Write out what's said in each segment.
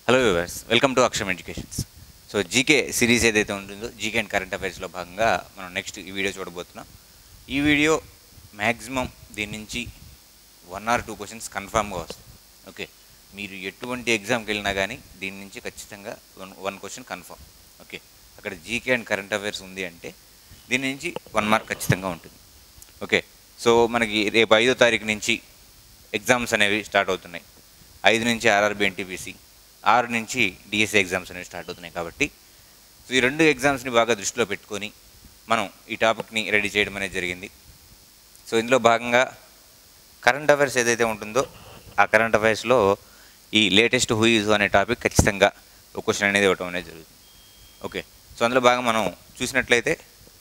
Hello viewers, welcome to అక్షరం educations. So GK series ఏదైతే ఉంటుందో జీకే అండ్ కరెంట్ అఫైర్స్లో భాగంగా మనం నెక్స్ట్ ఈ వీడియో చూడబోతున్నాం. ఈ వీడియో మ్యాక్సిమం దీని నుంచి 1 or 2 క్వశ్చన్స్ కన్ఫామ్గా వస్తాయి. ఓకే, మీరు ఎటువంటి ఎగ్జామ్కి వెళ్ళినా కానీ దీని నుంచి ఖచ్చితంగా వన్ క్వశ్చన్ కన్ఫామ్. ఓకే, అక్కడ జీకే అండ్ కరెంట్ అఫైర్స్ ఉంది అంటే దీని నుంచి 1 మార్క్ ఖచ్చితంగా ఉంటుంది. ఓకే, సో మనకి రేపు 5వ తారీఖు నుంచి ఎగ్జామ్స్ అనేవి స్టార్ట్ అవుతున్నాయి. 5 నుంచి ఆర్ఆర్బీ ఎన్టీపీసీ, 6 నుంచి డిఎస్సి ఎగ్జామ్స్ అనేవి స్టార్ట్ అవుతున్నాయి. కాబట్టి సో ఈ 2 ఎగ్జామ్స్ని బాగా దృష్టిలో పెట్టుకొని మనం ఈ టాపిక్ని రెడీ చేయడం అనేది జరిగింది. సో ఇందులో భాగంగా కరెంట్ అఫైర్స్ ఏదైతే ఉంటుందో ఆ కరెంట్ అఫైర్స్లో ఈ లేటెస్ట్ హూ ఈజ్ అనే టాపిక్ ఖచ్చితంగా ఒక క్వశ్చన్ అనేది ఇవ్వడం అనేది జరుగుతుంది. ఓకే, సో అందులో భాగంగా మనం చూసినట్లయితే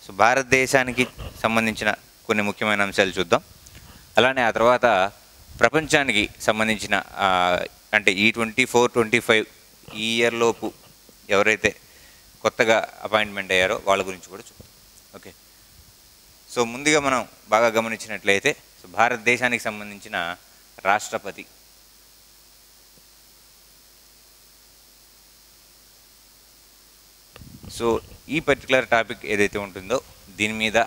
సో భారతదేశానికి సంబంధించిన కొన్ని ముఖ్యమైన అంశాలు చూద్దాం. అలానే ఆ తర్వాత ప్రపంచానికి సంబంధించిన అంటే ఈ 24-25 ఈ ఇయర్లోపు ఎవరైతే కొత్తగా అపాయింట్మెంట్ అయ్యారో వాళ్ళ గురించి కూడా చూద్దాం. ఓకే, సో ముందుగా మనం బాగా గమనించినట్లయితే సో భారతదేశానికి సంబంధించిన రాష్ట్రపతి సో ఈ పర్టికులర్ టాపిక్ ఏదైతే ఉంటుందో దీని మీద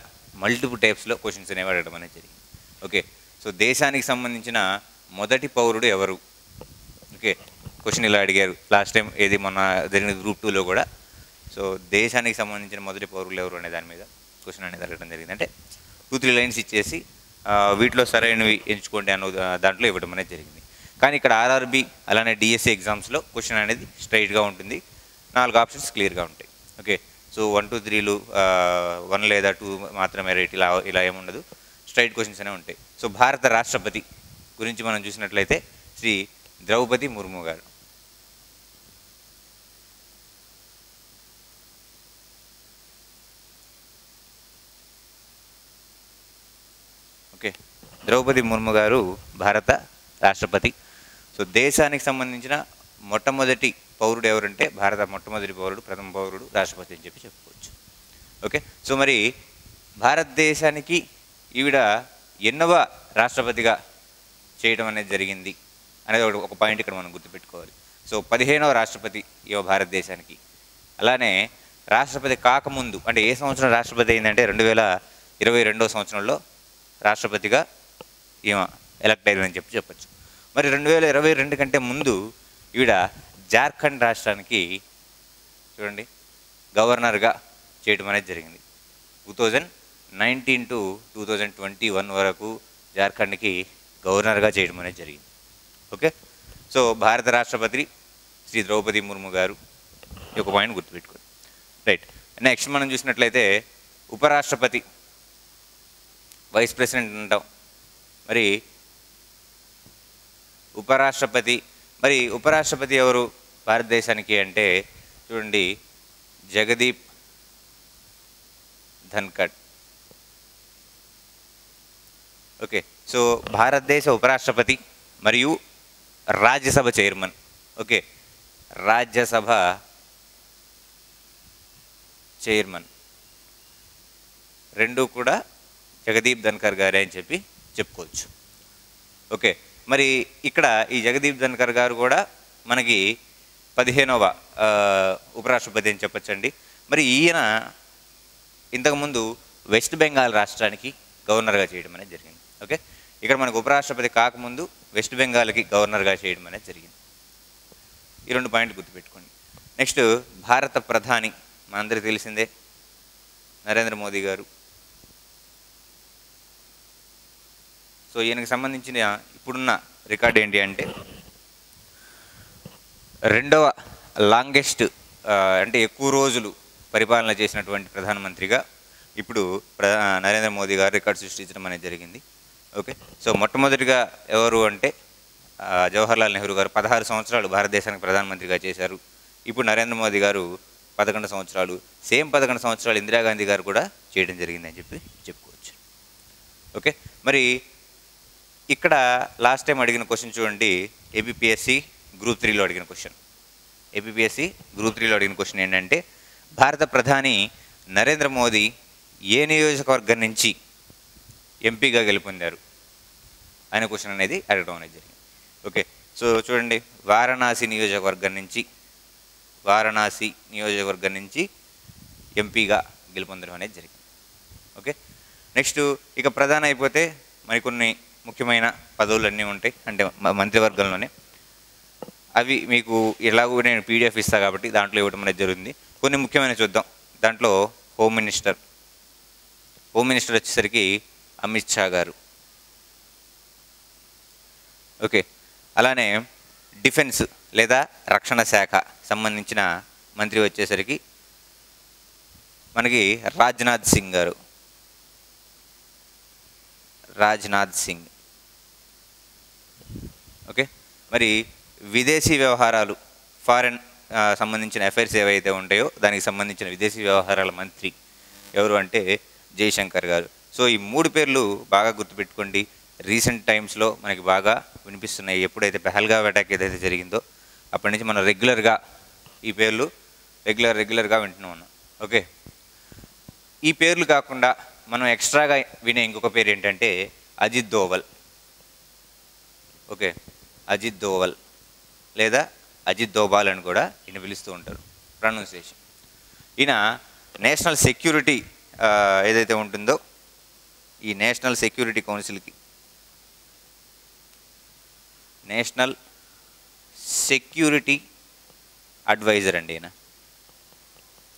మల్టిపుల్ టైప్స్లో క్వశ్చన్స్ అనేవి అడగడం అనేది జరిగింది. ఓకే, సో దేశానికి సంబంధించిన మొదటి పౌరుడు ఎవరు? ఓకే, క్వశ్చన్ ఇలా అడిగారు లాస్ట్ టైం ఏది మొన్న జరిగిన గ్రూప్ 2లో కూడా. సో దేశానికి సంబంధించిన మొదటి పౌరులు ఎవరు అనే దాని మీద క్వశ్చన్ అనేది అడగడం జరిగింది. అంటే 2-3 లైన్స్ ఇచ్చేసి వీటిలో సరైనవి ఎంచుకోండి అన్న దాంట్లో ఇవ్వడం అనేది జరిగింది. కానీ ఇక్కడ ఆర్ఆర్బీ అలానే డిఎస్సి ఎగ్జామ్స్లో క్వశ్చన్ అనేది స్ట్రైట్గా ఉంటుంది. 4 ఆప్షన్స్ క్లియర్గా ఉంటాయి. ఓకే, సో 1, 2, 3లు 1 లేదా 2 మాత్రమే రైట్ ఇలా ఏముండదు, స్ట్రైట్ క్వశ్చన్స్ అనేవి ఉంటాయి. సో భారత రాష్ట్రపతి గురించి మనం చూసినట్లయితే శ్రీ ద్రౌపది ముర్ము గారు. ఓకే, ద్రౌపది ముర్ము గారు భారత రాష్ట్రపతి. సో దేశానికి సంబంధించిన మొట్టమొదటి పౌరుడు ఎవరంటే భారత మొట్టమొదటి పౌరుడు, ప్రథమ పౌరుడు రాష్ట్రపతి అని చెప్పి చెప్పుకోవచ్చు. ఓకే, సో మరి భారతదేశానికి ఈవిడ ఎన్నవ రాష్ట్రపతిగా చేయడం అనేది జరిగింది అనేది ఒక పాయింట్ ఇక్కడ మనం గుర్తుపెట్టుకోవాలి. సో 15వ రాష్ట్రపతి ఇవ భారతదేశానికి. అలానే రాష్ట్రపతి కాకముందు అంటే ఏ సంవత్సరం రాష్ట్రపతి అయిందంటే 2022వ సంవత్సరంలో రాష్ట్రపతిగా ఈమె ఎలక్ట్ అయిందని చెప్పచ్చు. మరి 2022 కంటే ముందు ఈవిడ జార్ఖండ్ రాష్ట్రానికి చూడండి గవర్నర్గా చేయడం అనేది జరిగింది. 2019 to 2021 వరకు జార్ఖండ్కి గవర్నర్గా చేయడం అనేది జరిగింది. ఓకే, సో భారత రాష్ట్రపతి శ్రీ ద్రౌపది ముర్ము గారు ఈ ఒక పాయింట్ గుర్తుపెట్టుకోండి. రైట్, నెక్స్ట్ మనం చూసినట్లయితే ఉపరాష్ట్రపతి, వైస్ ప్రెసిడెంట్ అంటాం. మరి ఉపరాష్ట్రపతి ఎవరు భారతదేశానికి అంటే చూడండి జగదీప్ ధన్కడ్. ఓకే, సో భారతదేశ ఉపరాష్ట్రపతి మరియు Rajya Sabha chairman. Okay, Rajya Sabha chairman రెండు కూడా జగదీప్ ధన్కర్ గారే అని చెప్పి చెప్పుకోవచ్చు. ఓకే, మరి ఇక్కడ ఈ జగదీప్ ధన్కర్ గారు కూడా మనకి 15వ ఉపరాష్ట్రపతి అని చెప్పచ్చండి. మరి ఈయన ఇంతకుముందు వెస్ట్ బెంగాల్ రాష్ట్రానికి గవర్నర్గా చేయడం అనేది జరిగింది. ఓకే, ఇక్కడ మనకు ఉపరాష్ట్రపతి కాకముందు వెస్ట్ బెంగాల్కి గవర్నర్గా చేయడం అనేది జరిగింది. ఈ 2 పాయింట్లు గుర్తుపెట్టుకోండి. నెక్స్ట్ భారత ప్రధాని మనందరికీ తెలిసిందే నరేంద్ర మోదీ గారు. సో ఈయనకి సంబంధించిన ఇప్పుడున్న రికార్డ్ ఏంటి అంటే 2వ లాంగెస్ట్ అంటే ఎక్కువ రోజులు పరిపాలన చేసినటువంటి ప్రధానమంత్రిగా ఇప్పుడు నరేంద్ర మోదీ గారు రికార్డు సృష్టించడం అనేది జరిగింది. ఓకే, సో మొట్టమొదటిగా ఎవరు అంటే జవహర్లాల్ నెహ్రూ గారు 16 సంవత్సరాలు భారతదేశానికి ప్రధానమంత్రిగా చేశారు. ఇప్పుడు నరేంద్ర మోదీ గారు 11 సంవత్సరాలు, సేమ్ 11 సంవత్సరాలు ఇందిరాగాంధీ గారు కూడా చేయడం జరిగిందని చెప్పి చెప్పుకోవచ్చు. ఓకే, మరి ఇక్కడ లాస్ట్ టైం అడిగిన క్వశ్చన్ చూడండి, ఏపీపీఎస్సి గ్రూప్ 3లో అడిగిన క్వశ్చన్. ఏపీపీఎస్సి గ్రూప్ 3లో అడిగిన క్వశ్చన్ ఏంటంటే భారత ప్రధాని నరేంద్ర మోదీ ఏ నియోజకవర్గం నుంచి ఎంపీగా గెలుపొందారు అనే క్వశ్చన్ అనేది అడగడం అనేది జరిగింది. ఓకే, సో చూడండి, వారణాసి నియోజకవర్గం నుంచి ఎంపీగా గెలుపొందడం అనేది జరిగింది. ఓకే, నెక్స్ట్ ఇక ప్రధాన అయిపోతే మరికొన్ని ముఖ్యమైన పదవులన్నీ ఉంటాయి, అంటే మంత్రివర్గంలోనే. అవి మీకు ఎలాగో నేను పీడిఎఫ్ ఇస్తాను కాబట్టి దాంట్లో ఇవ్వడం అనేది జరుగుతుంది. కొన్ని ముఖ్యమైన చూద్దాం. దాంట్లో హోమ్ మినిస్టర్ వచ్చేసరికి అమిత్ షా గారు. ఓకే, అలానే డిఫెన్స్ లేదా రక్షణ శాఖ సంబంధించిన మంత్రి వచ్చేసరికి మనకి రాజ్నాథ్ సింగ్. ఓకే, మరి విదేశీ వ్యవహారాలు, ఫారెన్ సంబంధించిన అఫైర్స్ ఏవైతే ఉంటాయో దానికి సంబంధించిన విదేశీ వ్యవహారాల మంత్రి ఎవరు అంటే జయశంకర్ గారు. సో ఈ 3 పేర్లు బాగా గుర్తుపెట్టుకోండి. రీసెంట్ టైమ్స్లో మనకి బాగా వినిపిస్తున్నాయి. ఎప్పుడైతే పెహల్గావ్ అటాక్ ఏదైతే జరిగిందో అప్పటి నుంచి మనం రెగ్యులర్గా ఈ పేర్లు రెగ్యులర్గా వింటున్నాం ఉన్నాం. ఓకే, ఈ పేర్లు కాకుండా మనం ఎక్స్ట్రాగా వినే ఇంకొక పేరు ఏంటంటే అజిత్ దోవల్. ఓకే, అజిత్ దోవల్ లేదా అజిత్ దోబాల్ అని కూడా ఈయన పిలుస్తూ ఉంటారు, ప్రొనౌన్సియేషన్. ఈయన నేషనల్ సెక్యూరిటీ ఏదైతే ఉంటుందో ఈ నేషనల్ సెక్యూరిటీ కౌన్సిల్కి, నేషనల్ సెక్యూరిటీ అడ్వైజర్ అండి ఈయన.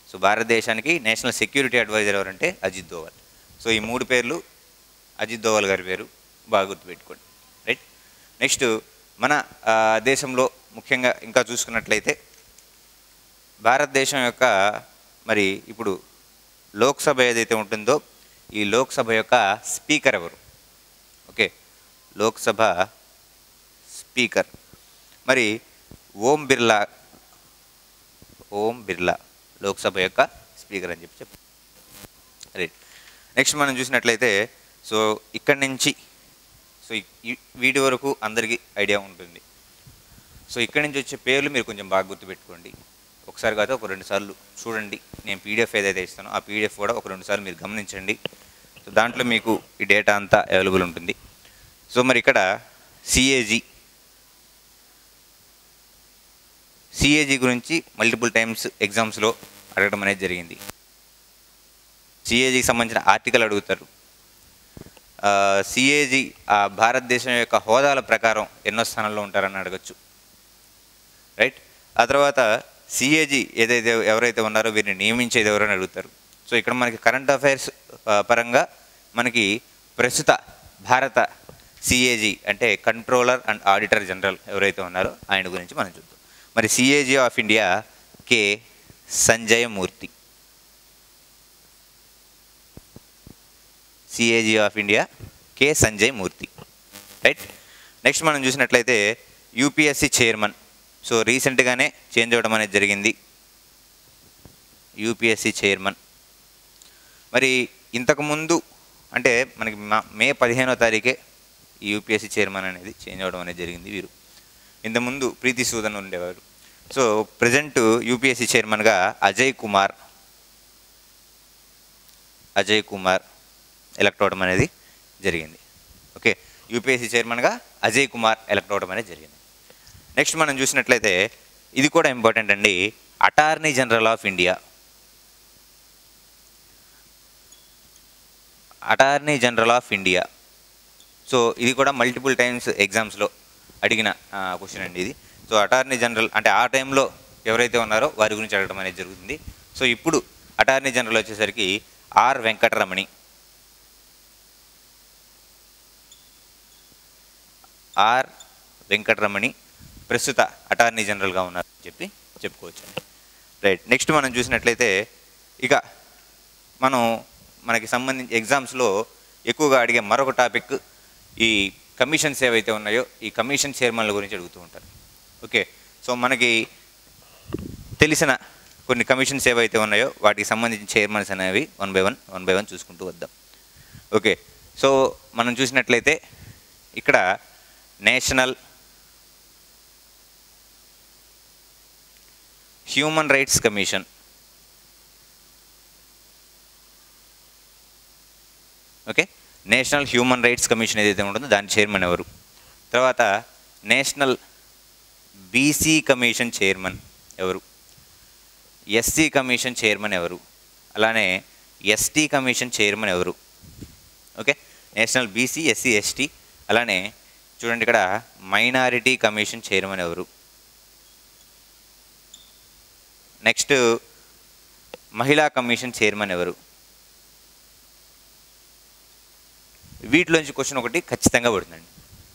సో భారతదేశానికి నేషనల్ సెక్యూరిటీ అడ్వైజర్ ఎవరంటే అజిత్ దోవల్. సో ఈ 3 పేర్లు అజిత్ దోవల్ గారి పేరు బాగా గుర్తుపెట్టుకోండి. రైట్, నెక్స్ట్ మన దేశంలో ముఖ్యంగా ఇంకా చూసుకున్నట్లయితే భారతదేశం యొక్క మరి ఇప్పుడు లోక్సభ ఏదైతే ఉంటుందో ఈ లోక్సభ యొక్క స్పీకర్ ఎవరు? ఓకే, లోక్సభ స్పీకర్ మరి ఓం బిర్లా లోక్సభ యొక్క స్పీకర్ అని చెప్పి రైట్. నెక్స్ట్ మనం చూసినట్లయితే సో ఇక్కడి నుంచి సో వీటి వరకు అందరికీ ఐడియా ఉంటుంది. సో ఇక్కడి నుంచి వచ్చే పేర్లు మీరు కొంచెం బాగా గుర్తుపెట్టుకోండి. ఒకసారి కాదు ఒక 2 సార్లు చూడండి. నేను పీడిఎఫ్ ఏదైతే ఇస్తానో ఆ పీడిఎఫ్ కూడా ఒక 2 సార్లు మీరు గమనించండి. సో దాంట్లో మీకు ఈ డేటా అంతా అవైలబుల్ ఉంటుంది. సో మరి ఇక్కడ సిఏజీ గురించి మల్టిపుల్ టైమ్స్ ఎగ్జామ్స్లో అడగడం అనేది జరిగింది. సిఏజీకి సంబంధించిన ఆర్టికల్ అడుగుతారు. సిఏజీ భారతదేశం యొక్క హోదాల ప్రకారం ఎన్నో స్థానంలో ఉంటారని అడగచ్చు. రైట్, ఆ తర్వాత సిఏజీ ఎవరైతే ఉన్నారో వీరిని నియమించేది ఎవరని అడుగుతారు. సో ఇక్కడ మనకి కరెంట్ అఫైర్స్ పరంగా మనకి ప్రస్తుత భారత సిఏజీ అంటే కంట్రోలర్ అండ్ ఆడిటర్ జనరల్ ఎవరైతే ఉన్నారో ఆయన గురించి మనం చూద్దాం. మరి CAG of India K Sanjay Murthy. CAG of India K Sanjay Murthy. Right, next మనం చూసినట్లయితే యూపీఎస్సీ చైర్మన్. సో రీసెంట్గానే చేంజ్ అవ్వడం అనేది జరిగింది యూపీఎస్సీ చైర్మన్. మరి ఇంతకుముందు అంటే మనకి మే 15వ తారీఖే ఈ యూపీఎస్సీ చైర్మన్ అనేది చేంజ్ అవ్వడం అనేది జరిగింది. వీరు ఇంతకుముందు ప్రీతి సూదన్ ఉండేవారు. సో ప్రజెంట్ యూపీఎస్సీ చైర్మన్గా అజయ్ కుమార్ ఎలక్ట్ అవ్వడం అనేది జరిగింది. ఓకే, యూపీఎస్సీ చైర్మన్గా అజయ్ కుమార్ ఎలక్ట్ అవ్వడం అనేది జరిగింది. నెక్స్ట్ మనం చూసినట్లయితే ఇది కూడా ఇంపార్టెంట్ అండి, attorney general of India. So ఇది కూడా మల్టిపుల్ టైమ్స్ ఎగ్జామ్స్లో అడిగిన క్వశ్చన్ అండి ఇది. సో అటార్నీ జనరల్ అంటే ఆ టైంలో ఎవరైతే ఉన్నారో వారి గురించి అడగడం అనేది జరుగుతుంది. సో ఇప్పుడు అటార్నీ జనరల్ వచ్చేసరికి ఆర్ వెంకటరమణి ప్రస్తుత అటార్నీ జనరల్గా ఉన్నారని చెప్పుకోవచ్చు. రైట్, నెక్స్ట్ మనం చూసినట్లయితే ఇక మనకి సంబంధించి ఎగ్జామ్స్లో ఎక్కువగా అడిగే మరొక టాపిక్ ఈ కమిషన్స్ ఏవైతే ఉన్నాయో ఈ కమిషన్ చైర్మన్ల గురించి అడుగుతూ ఉంటారు. ఓకే, సో మనకి తెలిసిన కొన్ని కమిషన్స్ ఏవైతే ఉన్నాయో వాటికి సంబంధించిన చైర్మన్స్ అనేవి వన్ బై వన్ చూసుకుంటూ వద్దాం. ఓకే, సో మనం చూసినట్లయితే ఇక్కడ national human rights commission. Okay, national human rights commission ఏదైతే ఉంటుందో దాని చైర్మన్ ఎవరు? తర్వాత నేషనల్ బీసీ కమిషన్ చైర్మన్ ఎవరు? ఎస్సీ కమిషన్ చైర్మన్ ఎవరు? అలానే ఎస్టీ కమిషన్ చైర్మన్ ఎవరు? Okay, national BC, SC, ST. అలానే చూడండి ఇక్కడ మైనారిటీ కమిషన్ చైర్మన్ ఎవరు? నెక్స్ట్ మహిళా కమిషన్ చైర్మన్ ఎవరు? వీటిలోంచి క్వశ్చన్ ఒకటి ఖచ్చితంగా పడుతుందండి.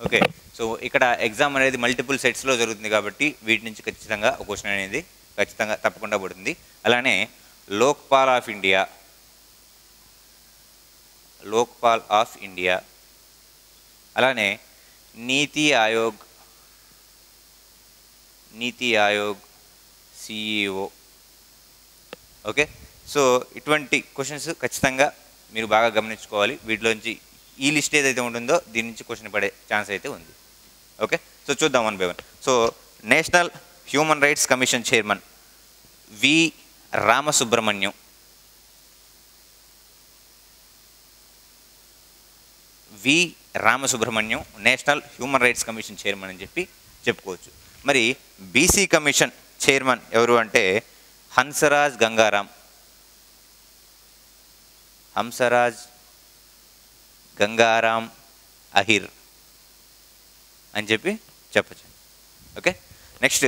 ఓకే, సో ఇక్కడ ఎగ్జామ్ అనేది మల్టిపుల్ సెట్స్లో జరుగుతుంది కాబట్టి వీటి నుంచి ఖచ్చితంగా ఒక క్వశ్చన్ అనేది ఖచ్చితంగా తప్పకుండా పడుతుంది. అలానే లోక్పాల్ ఆఫ్ ఇండియా, అలానే నీతి ఆయోగ్ సిఇఓ. ఓకే, సో ఇటువంటి క్వశ్చన్స్ ఖచ్చితంగా మీరు బాగా గమనించుకోవాలి. వీటిలోంచి ఈ లిస్ట్ ఏదైతే ఉంటుందో దీని నుంచి క్వశ్చన్ పడే ఛాన్స్ అయితే ఉంది. ఓకే, సో చూద్దాం one by one. So national human rights commission chairman V Ramasubramanian. National human rights commission chairman అని చెప్పి చెప్పుకోవచ్చు. మరి బీసీ కమిషన్ చైర్మన్ ఎవరు అంటే హంసరాజ్ గంగారాం అహిర్ అని చెప్పి చెప్పచ్చు. Okay, next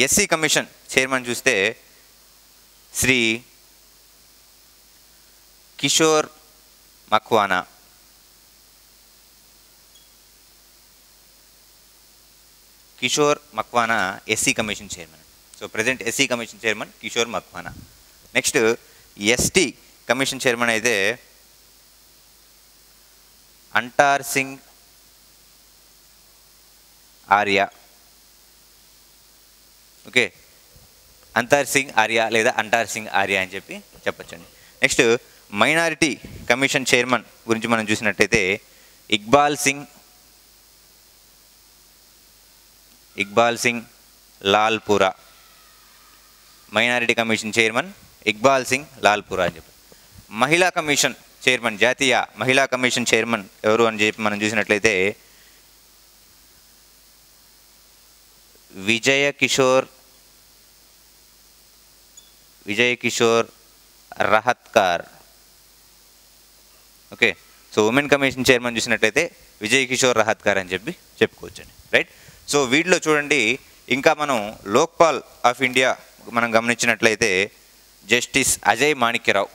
SC commission chairman చూస్తే Shri Kishore Makwana. SC commission chairman. So present SC commission chairman Kishore Makwana. Next ST commission chairman అయితే అంటార్ సింగ్ ఆర్య. ఓకే, అంతార్ సింగ్ ఆర్య లేదా అంటార్ సింగ్ ఆర్య అని చెప్పి చెప్పచ్చండి. నెక్స్ట్ మైనారిటీ కమిషన్ చైర్మన్ గురించి మనం చూసినట్టయితే Iqbal Singh Lalpura. Minority commission chairman Iqbal Singh Lalpura అని చెప్పి. మహిళా కమిషన్ చైర్మన్, జాతీయ మహిళా కమిషన్ చైర్మన్ ఎవరు అని చెప్పి మనం చూసినట్లయితే Vijaya Kishore Rahatkar. Okay, so women commission chairman చూసినట్లయితే విజయ్ కిషోర్ రహత్కార్ అని చెప్పి చెప్పుకోవచ్చండి. రైట్, సో వీటిలో చూడండి ఇంకా మనం లోక్పాల్ ఆఫ్ ఇండియా మనం గమనించినట్లయితే జస్టిస్ అజయ్ మాణిక్యరావు.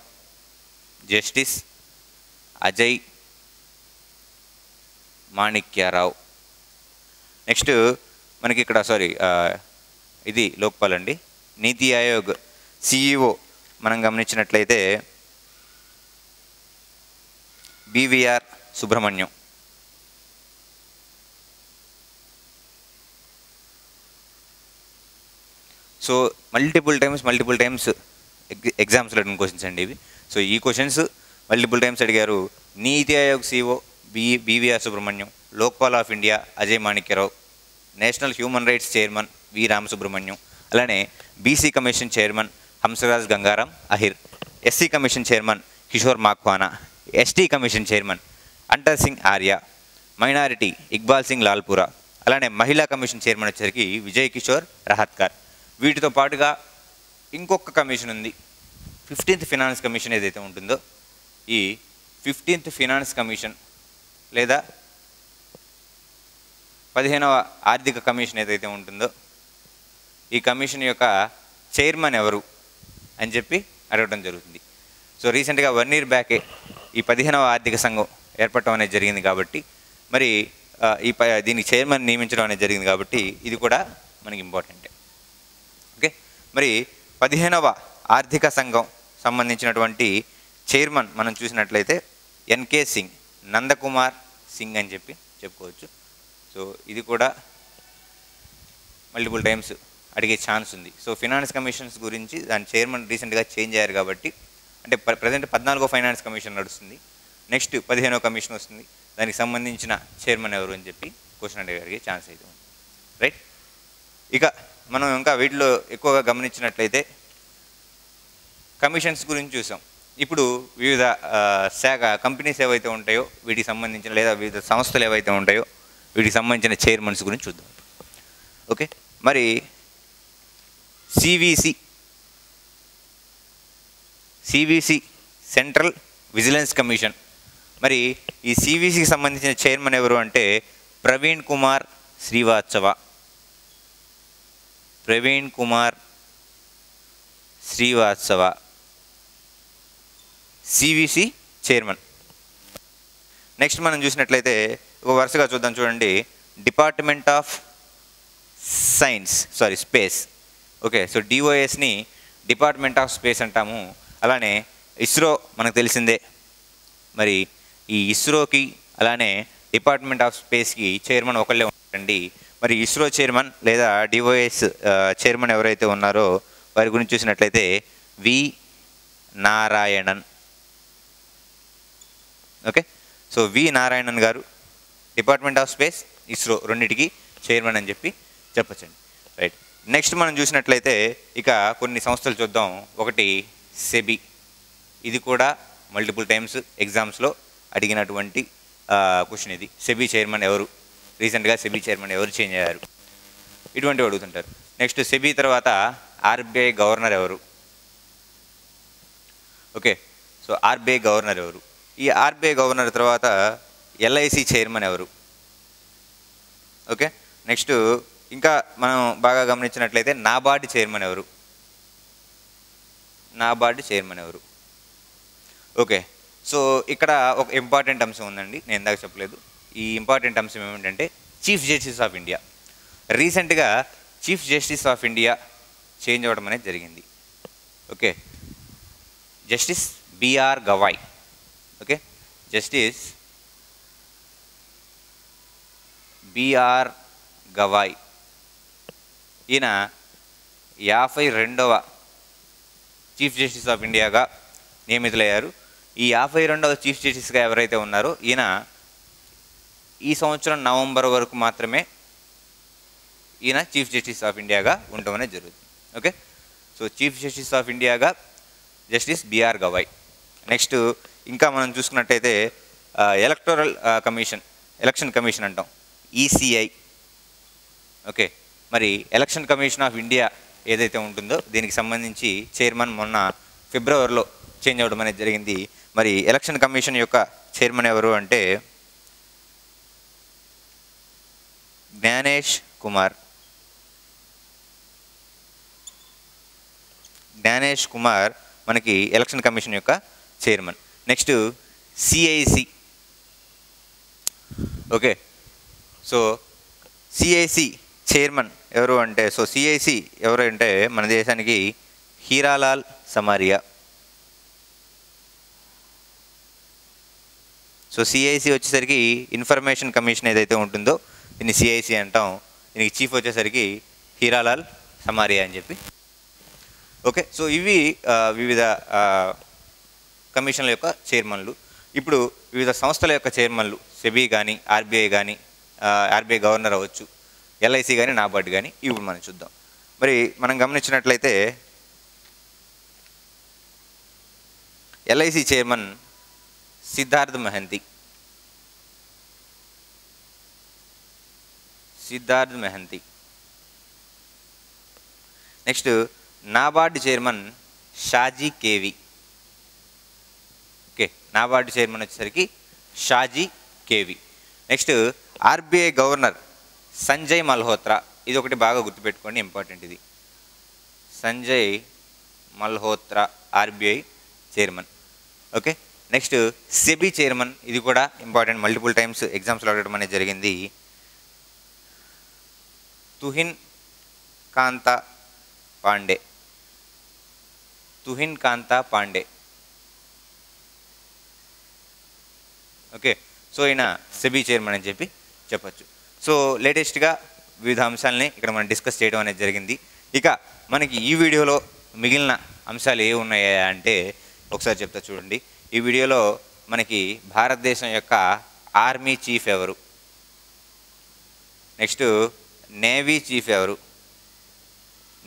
నెక్స్ట్ మనకి ఇక్కడ ఇది లోక్పాల్ అండి. నీతి ఆయోగ్ సిఇఓ మనం గమనించినట్లయితే BVR Subrahmanyam. So multiple times ఎగ్జామ్స్లో అడిగిన క్వశ్చన్స్ అండి ఇవి. సో ఈ క్వశ్చన్స్ మల్టిపుల్ టైమ్స్ అడిగారు. NITI Aayog CEO BVR Subrahmanyam, Lokpal of India Ajay Manikyarao, national human rights chairman V Ramasubramanyam, అలానే BC commission chairman Hansraj Gangaram Ahir, SC commission chairman Kishore Makwana, ST commission chairman Antar Singh Arya, minority Iqbal Singh Lalpura, అలానే మహిళా కమిషన్ చైర్మన్ వచ్చేసరికి విజయ్ కిషోర్ రహత్కార్. వీటితో పాటుగా ఇంకొక కమిషన్ ఉంది, 15th ఫినాన్స్ కమిషన్ ఏదైతే ఉంటుందో ఈ 15th ఫినాన్స్ కమిషన్ లేదా 15వ ఆర్థిక కమిషన్ ఏదైతే ఉంటుందో ఈ కమిషన్ యొక్క చైర్మన్ ఎవరు అని చెప్పి అడగడం జరుగుతుంది. సో రీసెంట్గా 1 year బ్యాకే ఈ 15వ ఆర్థిక సంఘం ఏర్పడటం అనేది జరిగింది కాబట్టి మరి దీనికి చైర్మన్ నియమించడం అనేది జరిగింది కాబట్టి ఇది కూడా మనకి ఇంపార్టెంటే. ఓకే, మరి 15వ ఆర్థిక సంఘం సంబంధించినటువంటి చైర్మన్ మనం చూసినట్లయితే ఎన్కే సింగ్, నందకుమార్ సింగ్ అని చెప్పి చెప్పుకోవచ్చు. సో ఇది కూడా మల్టిపుల్ టైమ్స్ అడిగే ఛాన్స్ ఉంది. సో ఫినాన్స్ కమిషన్స్ గురించి దాని చైర్మన్ రీసెంట్గా చేంజ్ అయ్యారు కాబట్టి అంటే ప్రజెంట్ 14వ ఫైనాన్స్ కమిషన్ నడుస్తుంది, నెక్స్ట్ 15వ కమిషన్ వస్తుంది, దానికి సంబంధించిన చైర్మన్ ఎవరు అని చెప్పి క్వశ్చన్ అడిగే ఛాన్స్ అయితే ఉంది. రైట్, ఇక మనం ఇంకా వీటిలో ఎక్కువగా గమనించినట్లయితే కమిషన్స్ గురించి చూసాం. ఇప్పుడు వివిధ కంపెనీస్ ఏవైతే ఉంటాయో వీటికి సంబంధించిన లేదా వివిధ సంస్థలు ఏవైతే ఉంటాయో వీటికి సంబంధించిన చైర్మన్స్ గురించి చూద్దాం. ఓకే, మరి సివిసి సెంట్రల్ విజిలెన్స్ కమిషన్. మరి ఈ సివిసికి సంబంధించిన చైర్మన్ ఎవరు అంటే Praveen Kumar Srivastava CVC chairman. Next మనం చూసినట్లయితే ఒక వరుసగా చూద్దాం. చూడండి, department of space. Okay, so డిఓఎస్ని డిపార్ట్మెంట్ ఆఫ్ స్పేస్ అంటాము. అలానే ఇస్రో మనకు తెలిసిందే. మరి ఈ ఇస్రోకి అలానే డిపార్ట్మెంట్ ఆఫ్ స్పేస్కి చైర్మన్ ఒకళ్ళే ఉంటారండి. మరి ఇస్రో చైర్మన్ లేదా డిఓఎస్ చైర్మన్ ఎవరైతే ఉన్నారో వారి గురించి చూసినట్లయితే వి Narayanan. Okay, so we Narayanan గారు డిపార్ట్మెంట్ ఆఫ్ స్పేస్, ఇస్రో రెండింటికి చైర్మన్ అని చెప్పచ్చండి. రైట్. నెక్స్ట్ మనం చూసినట్లయితే ఇక కొన్ని సంస్థలు చూద్దాం. ఒకటి సెబీ. ఇది కూడా మల్టిపుల్ టైమ్స్ ఎగ్జామ్స్లో అడిగినటువంటి క్వశ్చన్ ఇది. సెబీ చైర్మన్ ఎవరు, రీసెంట్గా సెబీ చైర్మన్ ఎవరు చేంజ్ అయ్యారు, ఇటువంటివి అడుగుతుంటారు. నెక్స్ట్ సెబీ తర్వాత ఆర్బీఐ గవర్నర్ ఎవరు. ఓకే, సో ఆర్బీఐ గవర్నర్ ఎవరు. ఈ ఆర్బీఐ గవర్నర్ తర్వాత ఎల్ఐసి చైర్మన్ ఎవరు. ఓకే, నెక్స్ట్ ఇంకా మనం బాగా గమనించినట్లయితే నాబార్డ్ చైర్మన్ ఎవరు. ఓకే, సో ఇక్కడ ఒక ఇంపార్టెంట్ అంశం ఉందండి, నేను ఇందాక చెప్పలేదు. ఈ ఇంపార్టెంట్ అంశం ఏమిటంటే చీఫ్ జస్టిస్ ఆఫ్ ఇండియా. రీసెంట్గా chief justice of India change అవ్వడం అనేది జరిగింది. Okay, justice BR Gavai. Okay, justice BR Gavai ఈయన 52వ చీఫ్ జస్టిస్ ఆఫ్ ఇండియాగా నియమితులయ్యారు. ఈ 52వ చీఫ్ జస్టిస్గా ఎవరైతే ఉన్నారో ఈయన ఈ సంవత్సరం నవంబర్ వరకు మాత్రమే ఈయన చీఫ్ జస్టిస్ ఆఫ్ ఇండియాగా ఉండడం అనేది జరుగుతుంది. Okay, so chief justice of ఇండియాగా జస్టిస్ బిఆర్ గవాయ్. నెక్స్ట్ ఇంకా మనం చూసుకున్నట్టయితే ఎలక్షన్ కమిషన్ అంటాం, ఈసీఐ. ఓకే, మరి ఎలక్షన్ కమిషన్ ఆఫ్ ఇండియా ఏదైతే ఉంటుందో దీనికి సంబంధించి చైర్మన్ మొన్న ఫిబ్రవరిలో చేంజ్ అవ్వడం అనేది జరిగింది. మరి ఎలక్షన్ కమిషన్ యొక్క చైర్మన్ ఎవరు అంటే జ్ఞానేష్ కుమార్ మనకి ఎలక్షన్ కమిషన్ యొక్క chairman. Next CIC. Okay, so CIC chairman ఎవరు అంటే, సో సిఐసి ఎవరు అంటే మన దేశానికి హీరాలాల్ సమారియా. సో సిఐసి వచ్చేసరికి ఇన్ఫర్మేషన్ కమిషన్ ఏదైతే ఉంటుందో దీన్ని సిఐసి అంటాం. దీనికి చీఫ్ వచ్చేసరికి హీరాలాల్ సమారియా అని చెప్పి. ఓకే, సో ఇవి వివిధ కమిషన్ల యొక్క చైర్మన్లు. ఇప్పుడు వివిధ సంస్థల యొక్క చైర్మన్లు సెబీ కానీ ఆర్బీఐ కానీ ఆర్బీఐ గవర్నర్ అవ్వచ్చు, ఎల్ఐసి కానీ నాబార్డ్ కానీ, ఇప్పుడు మనం చూద్దాం. మరి మనం గమనించినట్లయితే LIC chairman Siddharth Mohanty. Next NABARD chairman Shaji KV. Okay, NABARD chairman వచ్చేసరికి Shaji KV. Next RBI governor Sanjay Malhotra. ఇది ఒకటి బాగా గుర్తుపెట్టుకోండి, ఇంపార్టెంట్ ఇది. Sanjay Malhotra RBI chairman. Okay, next SEBI chairman. ఇది కూడా ఇంపార్టెంట్, మల్టిపుల్ టైమ్స్ ఎగ్జామ్స్లో అడగడం అనేది జరిగింది. తుహిన్ కాంతా పాండే. ఓకే, సో ఈయన సెబీ చైర్మన్ అని చెప్పచ్చు. సో లేటెస్ట్గా వివిధ అంశాలని ఇక్కడ మనం డిస్కస్ చేయడం అనేది జరిగింది. ఇక మనకి ఈ వీడియోలో మిగిలిన అంశాలు ఏ ఉన్నాయా అంటే ఒకసారి చెప్తా చూడండి. ఈ వీడియోలో మనకి భారతదేశం యొక్క ఆర్మీ చీఫ్ ఎవరు, నెక్స్ట్ నేవీ చీఫ్ ఎవరు,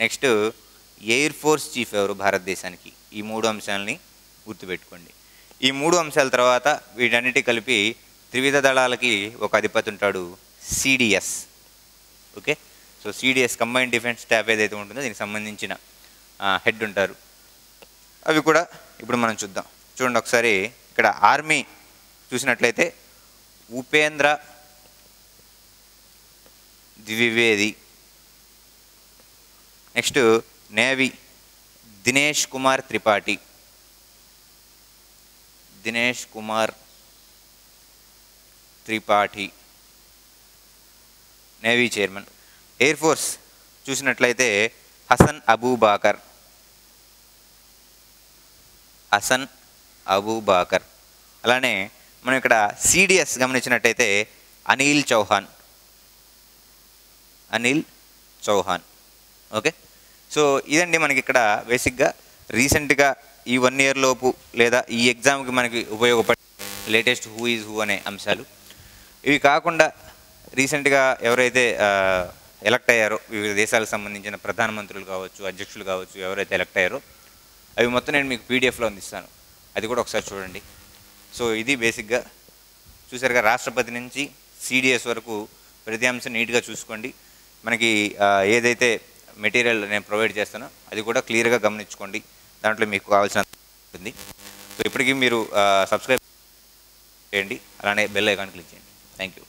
నెక్స్ట్ ఎయిర్ ఫోర్స్ చీఫ్ ఎవరు భారతదేశానికి. ఈ 3 అంశాలని గుర్తుపెట్టుకోండి. ఈ 3 అంశాల తర్వాత వీటన్నిటి కలిపి త్రివిధ దళాలకి ఒక అధిపతి ఉంటాడు, CDS. Okay, so CDS combined defence staff ఏదైతే ఉంటుందో దీనికి సంబంధించిన హెడ్ ఉంటారు. అవి కూడా ఇప్పుడు మనం చూద్దాం. చూడండి ఒకసారి ఇక్కడ ఆర్మీ చూసినట్లయితే Upendra Dwivedi. Next navy Dinesh Kumar Tripathi. Navy chairman. Air force చూసినట్లయితే హసన్ అబూబాకర్. అలానే మనం ఇక్కడ సిడిఎస్ గమనించినట్టయితే అనిల్ చౌహాన్. ఓకే, సో ఇదండి మనకి ఇక్కడ బేసిక్గా రీసెంట్గా ఈ 1 year లోపు లేదా ఈ ఎగ్జామ్కి మనకి ఉపయోగపడే లేటెస్ట్ హూ ఈజ్ హూ అనే అంశాలు. ఇవి కాకుండా రీసెంట్గా ఎవరైతే ఎలక్ట్ అయ్యారో వివిధ దేశాలకు సంబంధించిన ప్రధానమంత్రులు కావచ్చు, అధ్యక్షులు కావచ్చు, ఎవరైతే ఎలక్ట్ అయ్యారో అవి మొత్తం నేను మీకు పీడిఎఫ్లో అందిస్తాను. అది కూడా ఒకసారి చూడండి. సో ఇది బేసిక్గా చూసారుగా, రాష్ట్రపతి నుంచి సిడిఎస్ వరకు ప్రతి అంశం నీట్గా చూసుకోండి. మనకి ఏదైతే మెటీరియల్ నేను ప్రొవైడ్ చేస్తానో అది కూడా క్లియర్గా గమనించుకోండి. దాంట్లో మీకు కావాల్సిన ఉంటుంది. సో ఇప్పటికీ మీరు సబ్స్క్రైబ్ చేయండి, అలానే బెల్ ఐకాన్ క్లిక్ చేయండి. Thank you.